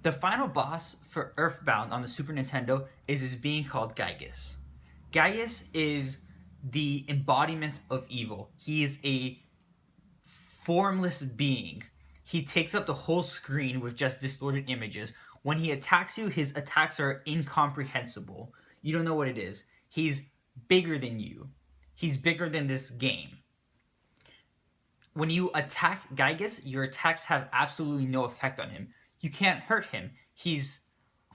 The final boss for Earthbound on the Super Nintendo is this being called Gygus. Gygus is the embodiment of evil. He is a formless being. He takes up the whole screen with just distorted images. When he attacks you, his attacks are incomprehensible. You don't know what it is. He's bigger than you. He's bigger than this game. When you attack Gygus, your attacks have absolutely no effect on him. You can't hurt him. He's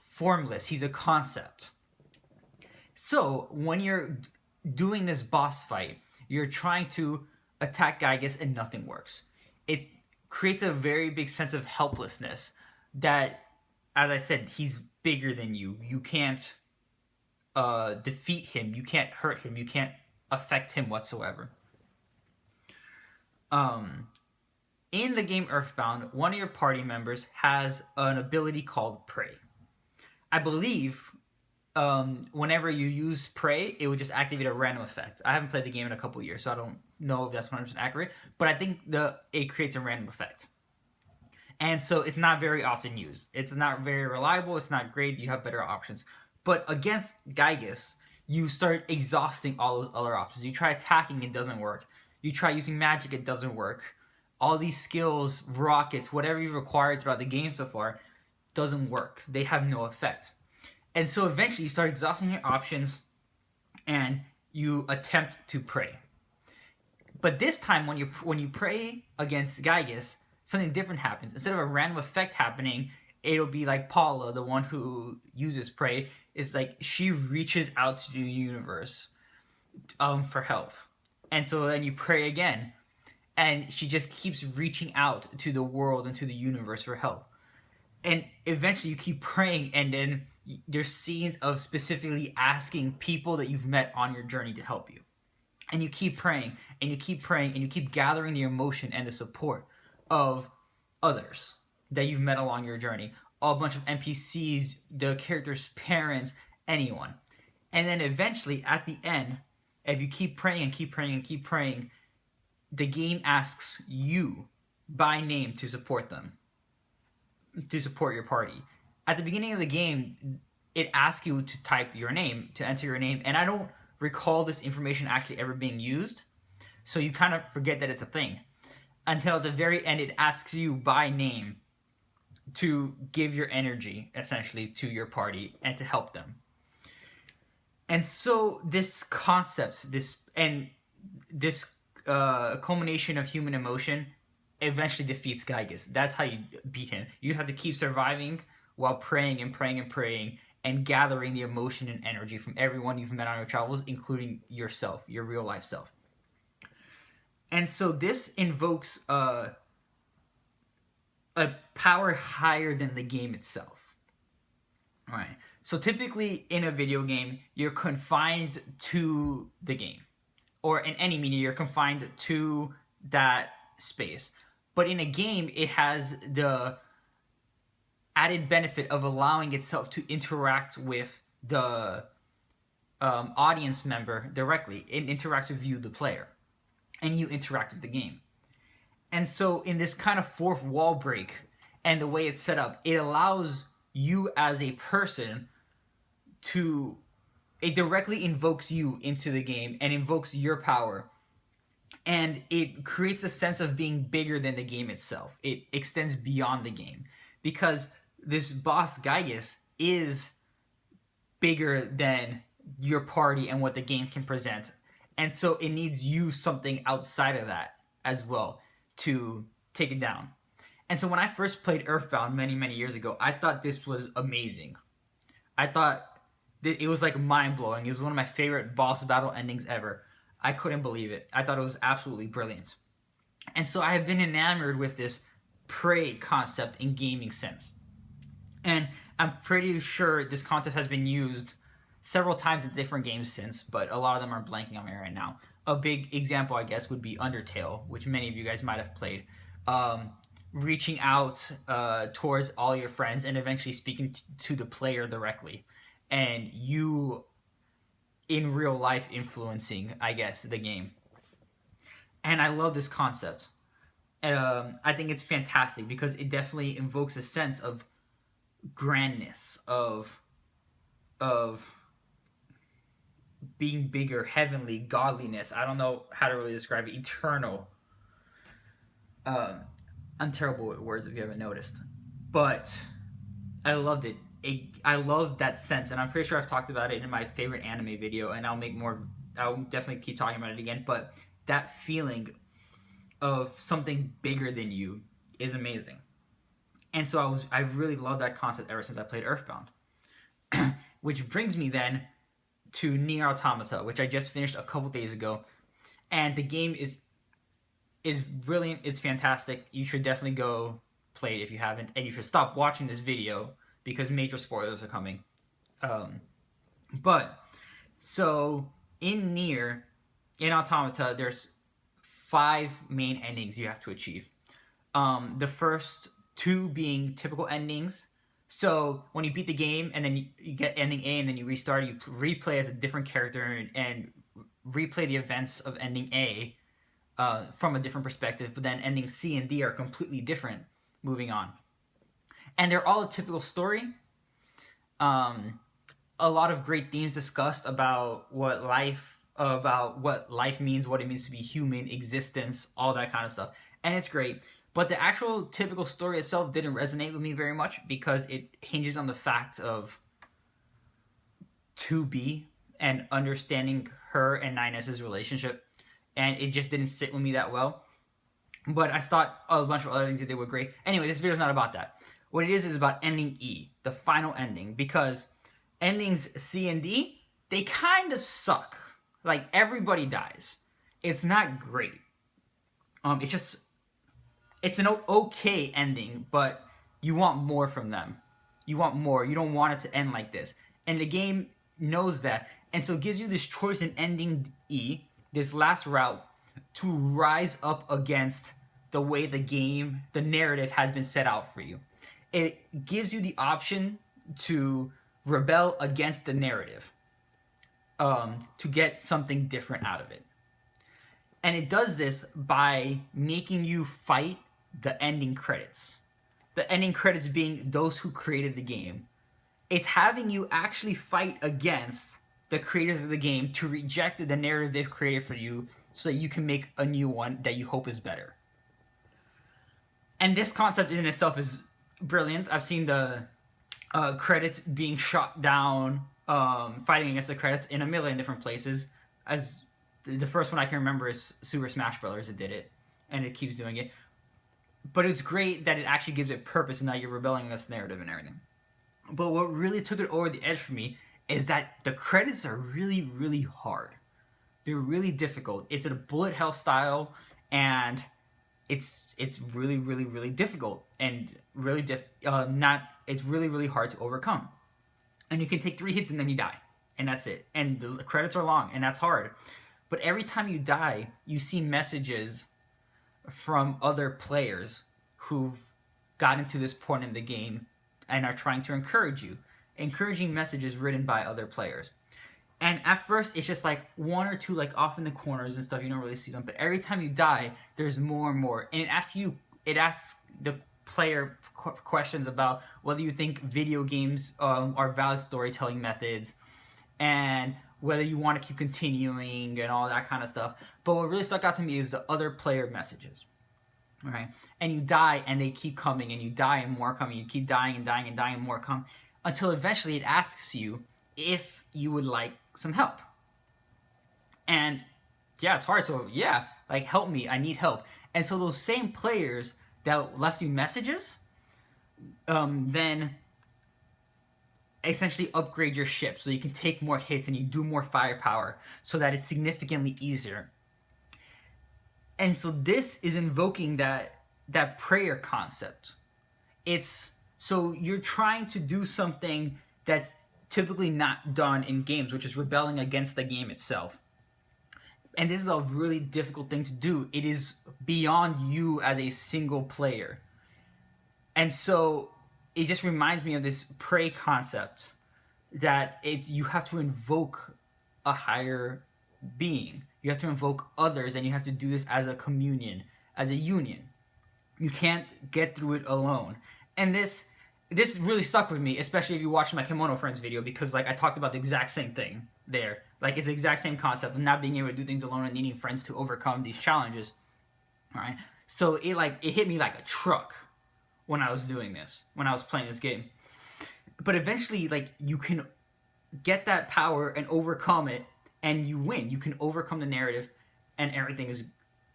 formless. He's a concept. So when you're doing this boss fight, you're trying to attack Gygus and nothing works. It creates a very big sense of helplessness that, as I said, he's bigger than you. You can't defeat him. You can't hurt him. You can't affect him whatsoever. In the game Earthbound, one of your party members has an ability called Prey. I believe whenever you use Prey, it would just activate a random effect. I haven't played the game in a couple years, so I don't know if that's 100% accurate, but I think it creates a random effect. And so it's not very often used. It's not very reliable, it's not great, you have better options. But against Gygus, you start exhausting all those other options. You try attacking, it doesn't work. You try using magic, it doesn't work. All these skills, rockets, whatever you've acquired throughout the game so far, doesn't work. They have no effect. And so eventually you start exhausting your options and you attempt to pray. But this time when you pray against Gygus, something different happens. Instead of a random effect happening, it'll be like Paula, the one who uses Prey. It's like she reaches out to the universe for help. And so then you pray again. And she just keeps reaching out to the world and to the universe for help. And eventually you keep praying, and then there's scenes of specifically asking people that you've met on your journey to help you. And you keep praying, and you keep praying, and you keep gathering the emotion and the support of others that you've met along your journey. A bunch of NPCs, the character's parents, anyone. And then eventually, at the end, if you keep praying and keep praying and keep praying, the game asks you by name to support them, to support your party. At the beginning of the game, it asks you to type your name, to enter your name, and I don't recall this information actually ever being used, so you kind of forget that it's a thing. Until at the very end, it asks you by name to give your energy, essentially, to your party and to help them. And so this concept, this culmination of human emotion eventually defeats Gygus. That's how you beat him. You have to keep surviving while praying and praying and praying and gathering the emotion and energy from everyone you've met on your travels, including yourself, your real life self. And so this invokes a power higher than the game itself. All right. So typically in a video game, you're confined to the game. Or in any media, you're confined to that space. But in a game, it has the added benefit of allowing itself to interact with the audience member directly. It interacts with you, the player, and you interact with the game. And so in this kind of fourth wall break and the way it's set up, it allows you as a person to... It directly invokes you into the game and invokes your power. And it creates a sense of being bigger than the game itself. It extends beyond the game. Because this boss, Gygus, is bigger than your party and what the game can present. And so it needs you something outside of that as well to take it down. And so when I first played Earthbound many, many years ago, I thought this was amazing. I thought it was like mind-blowing. It was one of my favorite boss battle endings ever. I couldn't believe it. I thought it was absolutely brilliant. And so I have been enamored with this prey concept in gaming since. And I'm pretty sure this concept has been used several times in different games since, but a lot of them are blanking on me right now. A big example, I guess, would be Undertale, which many of you guys might have played. Reaching out towards all your friends and eventually speaking to the player directly. And you, in real life, influencing, I guess, the game. And I love this concept. I think it's fantastic because it definitely invokes a sense of grandness of being bigger, heavenly, godliness. I don't know how to really describe it. Eternal. Um, I'm terrible at words if you haven't noticed, but I loved it. I loved that sense, and I'm pretty sure I've talked about it in my favorite anime video, and I'll make more. I'll definitely keep talking about it again. But that feeling of something bigger than you is amazing, and so I really loved that concept ever since I played Earthbound. Which brings me then to NieR Automata, which I just finished a couple days ago, and the game is brilliant. It's fantastic. You should definitely go play it if you haven't, and you should stop watching this video because major spoilers are coming. But so in NieR, in Automata, there's 5 main endings you have to achieve. The first 2 being typical endings. So when you beat the game and then you get ending A and then you restart, you replay as a different character and replay the events of ending A from a different perspective. But then ending C and D are completely different. Moving on, and they're all a typical story. A lot of great themes discussed about what life means, what it means to be human, existence, all that kind of stuff, and it's great. But the actual typical story itself didn't resonate with me very much because it hinges on the fact of 2B and understanding her and Ninus's relationship, and it just didn't sit with me that well. But I thought a bunch of other things that they were great. Anyway, this video's not about that. What it is about ending E, the final ending, because endings C and D, they kind of suck. Like, everybody dies. It's not great. It's an okay ending, but you want more from them. You want more. You don't want it to end like this. And the game knows that. And so it gives you this choice in ending E, this last route, to rise up against the way the narrative has been set out for you. It gives you the option to rebel against the narrative, to get something different out of it. And it does this by making you fight the ending credits. The ending credits being those who created the game. It's having you actually fight against the creators of the game to reject the narrative they've created for you so that you can make a new one that you hope is better. And this concept in itself is brilliant. I've seen the credits being shot down, fighting against the credits in a million different places. As the first one I can remember is Super Smash Bros. That did it, and it keeps doing it. But it's great that it actually gives it purpose and that you're rebelling against the narrative and everything. But what really took it over the edge for me is that the credits are really, really hard. They're really difficult. It's a bullet hell style, and it's really, really, really difficult and really it's really, really hard to overcome. And you can take 3 hits and then you die, and that's it. And the credits are long, and that's hard. But every time you die, you see messages from other players who've gotten to this point in the game and are trying to encourage you. Encouraging messages written by other players. And at first, it's just like 1 or 2 like off in the corners and stuff. You don't really see them. But every time you die, there's more and more. And it asks the player questions about whether you think video games are valid storytelling methods, and whether you want to keep continuing and all that kind of stuff. But what really stuck out to me is the other player messages. Okay? And you die, and they keep coming, and you die, and more coming. You keep dying and dying and dying, and more come, until eventually it asks you if you would like some help. And yeah, it's hard. So yeah, like, help me. I need help. And so those same players that left you messages, then essentially upgrade your ship so you can take more hits and you do more firepower so that it's significantly easier. And so this is invoking that prayer concept. It's so you're trying to do something that's typically not done in games, which is rebelling against the game itself. And this is a really difficult thing to do. It is beyond you as a single player. And so it just reminds me of this pray concept that you have to invoke a higher being. You have to invoke others, and you have to do this as a communion, as a union. You can't get through it alone. And this this really stuck with me, especially if you watched my Kimono Friends video, because like I talked about the exact same thing there. Like it's the exact same concept of not being able to do things alone and needing friends to overcome these challenges. All right. So it hit me like a truck when I was doing this, when I was playing this game. But eventually, like you can get that power and overcome it, and you win. You can overcome the narrative, and everything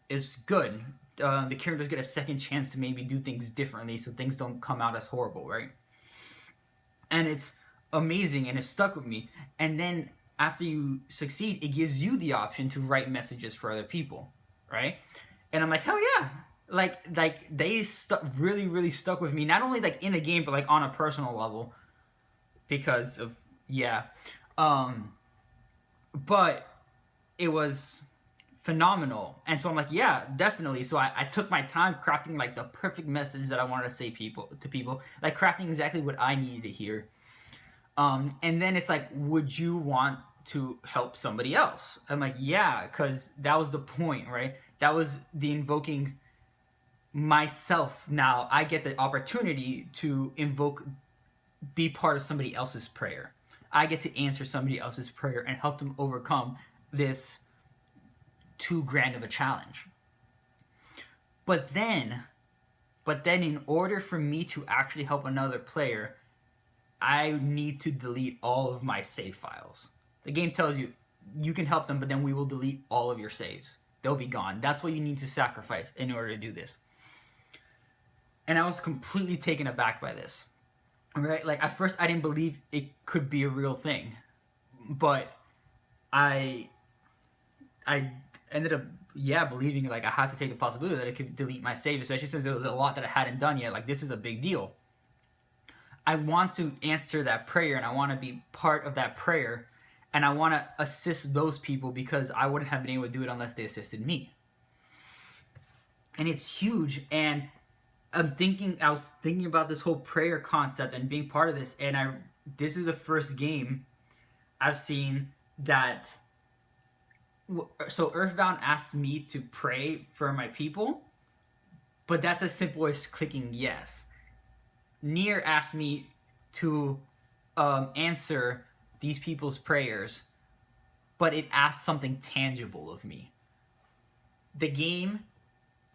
is good. The characters get a second chance to maybe do things differently, so things don't come out as horrible, right? And it's amazing, and it stuck with me. And then after you succeed, it gives you the option to write messages for other people, right? And I'm like, hell yeah! Like they really stuck with me. Not only like in the game, but like on a personal level, because of yeah. Um, but it was phenomenal. And so I'm like, yeah, definitely. So I took my time crafting like the perfect message that I wanted to say to people, like crafting exactly what I needed to hear. And then it's like, would you want to help somebody else? I'm like, yeah, because that was the point, right? That was the invoking myself. Now I get the opportunity to invoke, be part of somebody else's prayer. I get to answer somebody else's prayer and help them overcome this too grand of a challenge. But then, in order for me to actually help another player, I need to delete all of my save files. The game tells you you can help them, but then we will delete all of your saves. They'll be gone. That's what you need to sacrifice in order to do this. And I was completely taken aback by this. Right? Like at first I didn't believe it could be a real thing. But I ended up believing like I had to take the possibility that it could delete my save, especially since there was a lot that I hadn't done yet. Like this is a big deal. I want to answer that prayer, and I want to be part of that prayer, and I want to assist those people because I wouldn't have been able to do it unless they assisted me. And it's huge. And I was thinking about this whole prayer concept and being part of this, and this is the first game I've seen that. So Earthbound asked me to pray for my people, but that's as simple as clicking yes. NieR asked me to answer these people's prayers, but it asked something tangible of me. The game,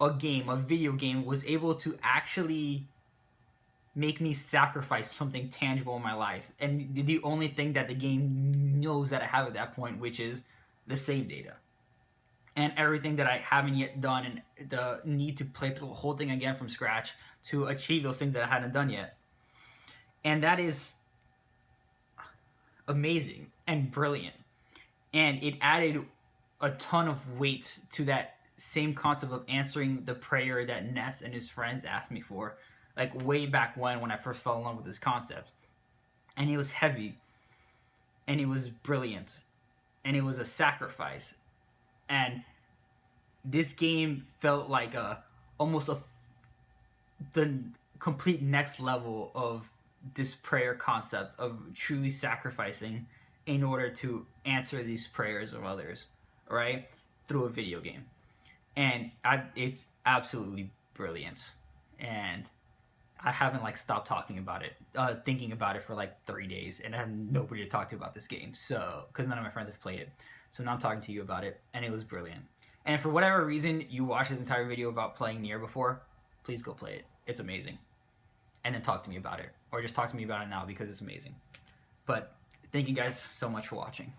a video game, was able to actually make me sacrifice something tangible in my life. And the only thing that the game knows that I have at that point, which is the save data. And everything that I haven't yet done, and the need to play through the whole thing again from scratch to achieve those things that I hadn't done yet. And that is amazing and brilliant. And it added a ton of weight to that same concept of answering the prayer that Ness and his friends asked me for, like way back when I first fell in love with this concept. And it was heavy, and it was brilliant, and it was a sacrifice. And this game felt like the complete next level of this prayer concept of truly sacrificing in order to answer these prayers of others, right? Through a video game. And it's absolutely brilliant. And I haven't stopped talking about it, thinking about it for 3 days, and I have nobody to talk to about this game. So, because none of my friends have played it, so now I'm talking to you about it, and it was brilliant. And for whatever reason you watched this entire video about playing NieR before, please go play it. It's amazing. And then talk to me about it, or just talk to me about it now because it's amazing. But thank you guys so much for watching.